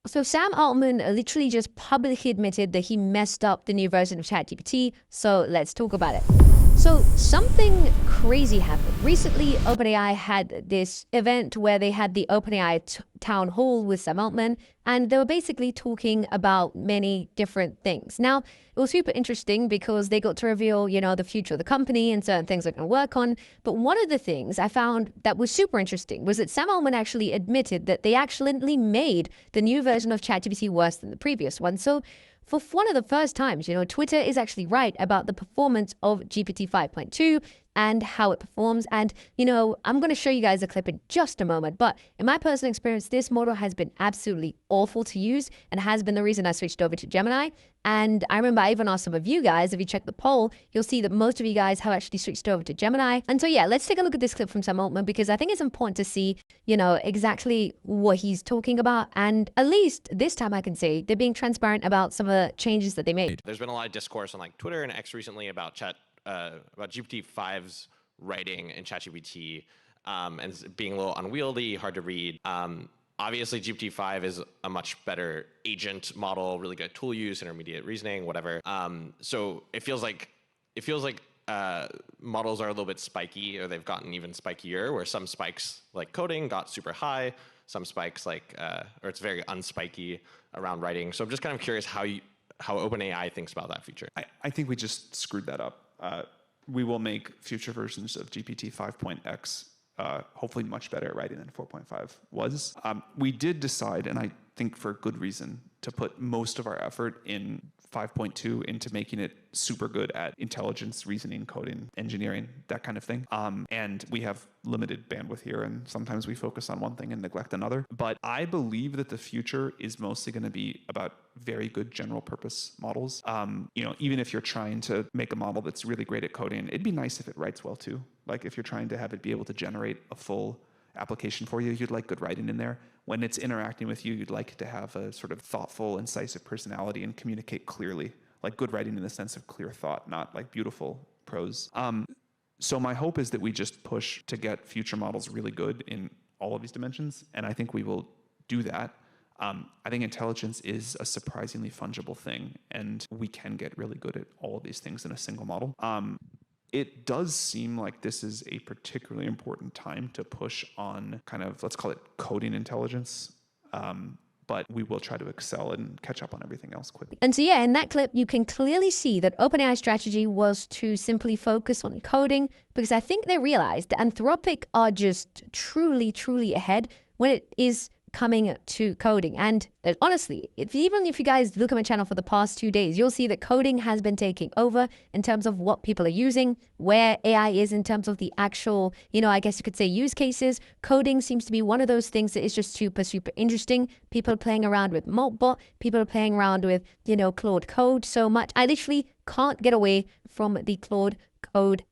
So Sam Altman literally just publicly admitted that he messed up the new version of ChatGPT. So let's talk about it. So something crazy happened. Recently, OpenAI had this event where they had the OpenAI town hall with Sam Altman, and they were basically talking about many different things. Now, it was super interesting because they got to reveal, the future of the company and certain things they're going to work on. But one of the things I found that was super interesting was that Sam Altman actually admitted that they accidentally made the new version of ChatGPT worse than the previous one. So for one of the first times, Twitter is actually right about the performance of GPT 5.2 and how it performs. And, I'm going to show you guys a clip in just a moment. But in my personal experience, this model has been absolutely awful to use and has been the reason I switched over to Gemini. And I remember I even asked some of you guys, if you check the poll, you'll see that most of you guys have actually switched over to Gemini. And so, yeah, let's take a look at this clip from Sam Altman because I think it's important to see, exactly what he's talking about. And at least this time I can say they're being transparent about some of the changes that they made. There's been a lot of discourse on Twitter and X recently about GPT-5's writing in ChatGPT and being a little unwieldy, hard to read. Obviously, GPT-5 is a much better agent model, really good tool use, intermediate reasoning, whatever. So it feels like models are a little bit spiky, or they've gotten even spikier, where some spikes like coding got super high, some spikes or it's very unspiky around writing. So I'm just kind of curious how OpenAI thinks about that feature. I think we just screwed that up. We will make future versions of GPT 5.x hopefully much better at writing than 4.5 was. We did decide, and I think for good reason, to put most of our effort in 5.2 into making it super good at intelligence, reasoning, coding, engineering, that kind of thing. And we have limited bandwidth here, and sometimes we focus on one thing and neglect another. But I believe that the future is mostly going to be about very good general purpose models. Even if you're trying to make a model that's really great at coding, it'd be nice if it writes well too. Like if you're trying to have it be able to generate a full application for you, you'd like good writing in there. When it's interacting with you, you'd like it to have a sort of thoughtful, incisive personality and communicate clearly, like good writing in the sense of clear thought, not like beautiful prose. So my hope is that we just push to get future models really good in all of these dimensions, and I think we will do that. I think intelligence is a surprisingly fungible thing, and we can get really good at all of these things in a single model. It does seem like this is a particularly important time to push on kind of, let's call it coding intelligence. But we will try to excel and catch up on everything else quickly. And so, yeah, in that clip, you can clearly see that OpenAI's strategy was to simply focus on coding because I think they realized that Anthropic are just truly, truly ahead when it is coming to coding. And honestly, even if you guys look at my channel for the past 2 days, you'll see that coding has been taking over in terms of what people are using, where AI is in terms of the actual, I guess you could say use cases. Coding seems to be one of those things that is just super, super interesting. People are playing around with Moltbot. People are playing around with, Claude Code so much. I literally can't get away from the Claude Code,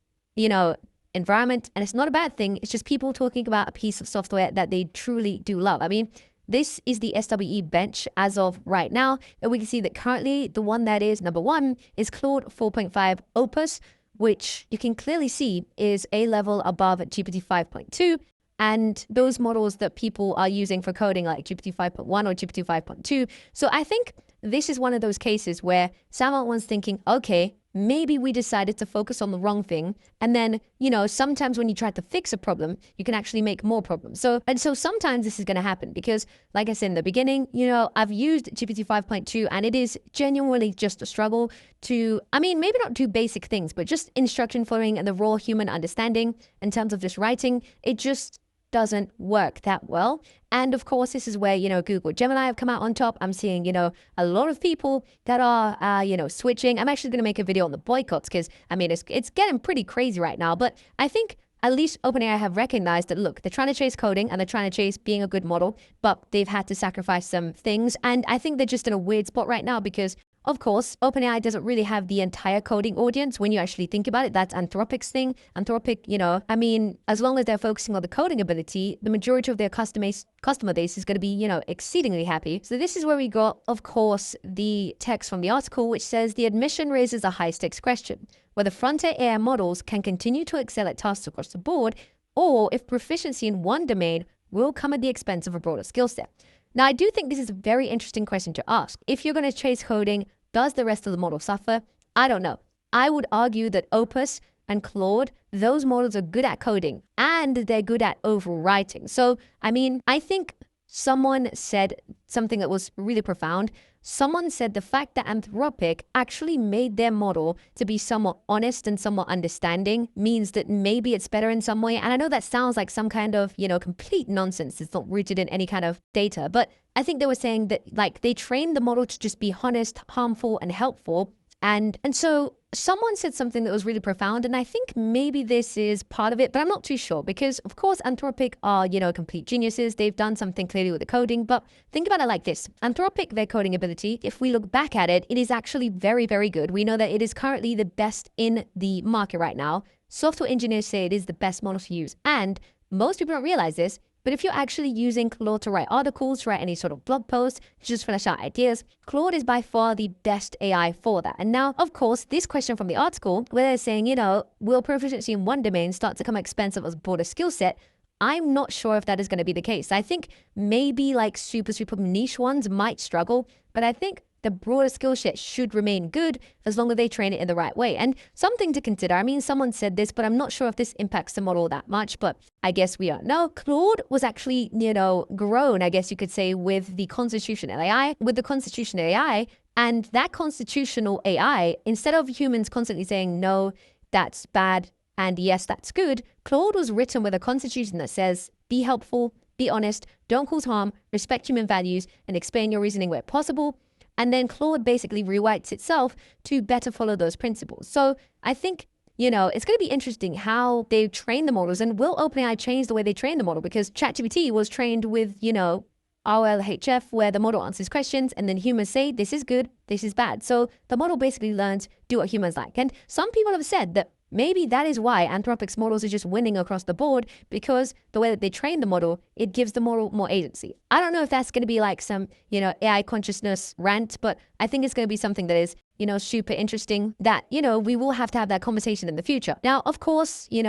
environment, and it's not a bad thing. It's just people talking about a piece of software that they truly do love. I mean, this is the SWE bench as of right now, and we can see that currently the one that is number one is Claude 4.5 Opus, which you can clearly see is a level above GPT 5.2. And those models that people are using for coding like GPT 5.1 or GPT 5.2. So I think this is one of those cases where Sam Altman's thinking, okay, maybe we decided to focus on the wrong thing. And then, sometimes when you try to fix a problem, you can actually make more problems. So sometimes this is going to happen because, like I said in the beginning, I've used GPT 5.2 and it is genuinely just a struggle to, maybe not do basic things, but just instruction following and the raw human understanding in terms of just writing. It just doesn't work that well. And of course, this is where, Google Gemini have come out on top. I'm seeing, a lot of people that are, switching. I'm actually going to make a video on the boycotts because, it's getting pretty crazy right now. But I think at least OpenAI have recognized that, look, they're trying to chase coding and they're trying to chase being a good model, but they've had to sacrifice some things. And I think they're just in a weird spot right now because, of course, OpenAI doesn't really have the entire coding audience. When you actually think about it, that's Anthropic's thing. Anthropic, as long as they're focusing on the coding ability, the majority of their customer base is going to be, exceedingly happy. So this is where we got, of course, the text from the article, which says the admission raises a high-stakes question, whether frontier AI models can continue to excel at tasks across the board, or if proficiency in one domain will come at the expense of a broader skill set. Now, I do think this is a very interesting question to ask. If you're going to chase coding, does the rest of the model suffer? I don't know. I would argue that Opus and Claude, those models are good at coding and they're good at overwriting. So, I mean, I think someone said something that was really profound. Someone said the fact that Anthropic actually made their model to be somewhat honest and somewhat understanding means that maybe it's better in some way. And I know that sounds like some kind of, complete nonsense. It's not rooted in any kind of data. But I think they were saying that like they trained the model to just be honest, harmful, and helpful. And so someone said something that was really profound, and I think maybe this is part of it, but I'm not too sure because, of course, Anthropic are, complete geniuses. They've done something clearly with the coding, but think about it like this. Anthropic, their coding ability, if we look back at it, it is actually very, very good. We know that it is currently the best in the market right now. Software engineers say it is the best model to use, and most people don't realize this, but if you're actually using Claude to write articles, to write any sort of blog post, to just flesh out ideas, Claude is by far the best AI for that. And now, of course, this question from the article, where they're saying, will proficiency in one domain start to become expensive as a broader skill set? I'm not sure if that is going to be the case. I think maybe like super, super niche ones might struggle, but I think the broader skill set should remain good as long as they train it in the right way. And something to consider, I mean, someone said this, but I'm not sure if this impacts the model that much, but I guess we don't know. Claude was actually, grown, I guess you could say, with the constitutional AI, and that constitutional AI, instead of humans constantly saying, no, that's bad, and yes, that's good, Claude was written with a constitution that says, be helpful, be honest, don't cause harm, respect human values, and explain your reasoning where possible. And then Claude basically rewrites itself to better follow those principles. So I think, it's going to be interesting how they train the models, and will OpenAI change the way they train the model? Because ChatGPT was trained with, RLHF, where the model answers questions and then humans say, this is good, this is bad. So the model basically learns, do what humans like. And some people have said that maybe that is why Anthropic's models are just winning across the board, because the way that they train the model, it gives the model more agency. I don't know if that's going to be like some, AI consciousness rant, but I think it's going to be something that is, super interesting that, we will have to have that conversation in the future. Now, of course, you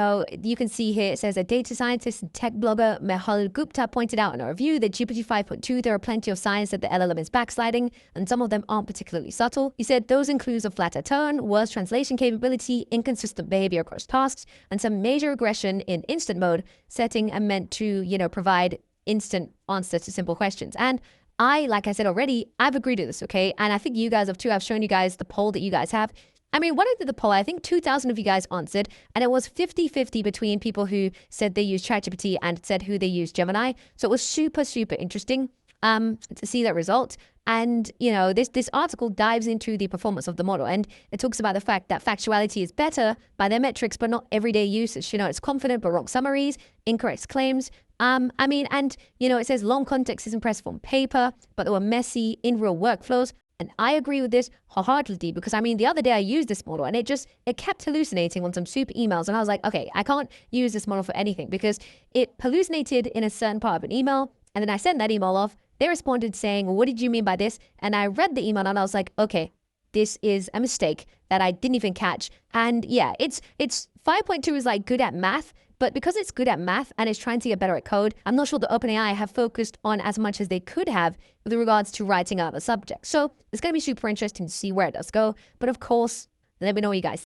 can see here, it says a data scientist and tech blogger, Mehul Gupta, pointed out in a review that GPT 5.2, there are plenty of signs that the LLM is backsliding, and some of them aren't particularly subtle. He said those include a flatter tone, worse translation capability, inconsistent behavior across tasks, and some major regression in instant mode setting and meant to, provide instant answers to simple questions. And like I said already, I've agreed to this, okay? And I think you guys have too. I've shown you guys the poll that you guys have. I mean, when I did the poll, I think 2,000 of you guys answered, and it was 50-50 between people who said they use ChatGPT and said who they use Gemini. So it was super, super interesting to see that result. And, this article dives into the performance of the model, and it talks about the fact that factuality is better by their metrics, but not everyday usage. It's confident but wrong summaries, incorrect claims. It says long context is impressive on paper, but they were messy in real workflows. And I agree with this wholeheartedly because, the other day I used this model and it kept hallucinating on some super emails. And I was like, okay, I can't use this model for anything because it hallucinated in a certain part of an email. And then I sent that email off. They responded saying, well, what did you mean by this? And I read the email and I was like, okay, this is a mistake that I didn't even catch. And yeah, it's 5.2 is like good at math, but because it's good at math and it's trying to get better at code, I'm not sure the OpenAI have focused on as much as they could have with regards to writing out the subject. So it's going to be super interesting to see where it does go. But of course, let me know what you guys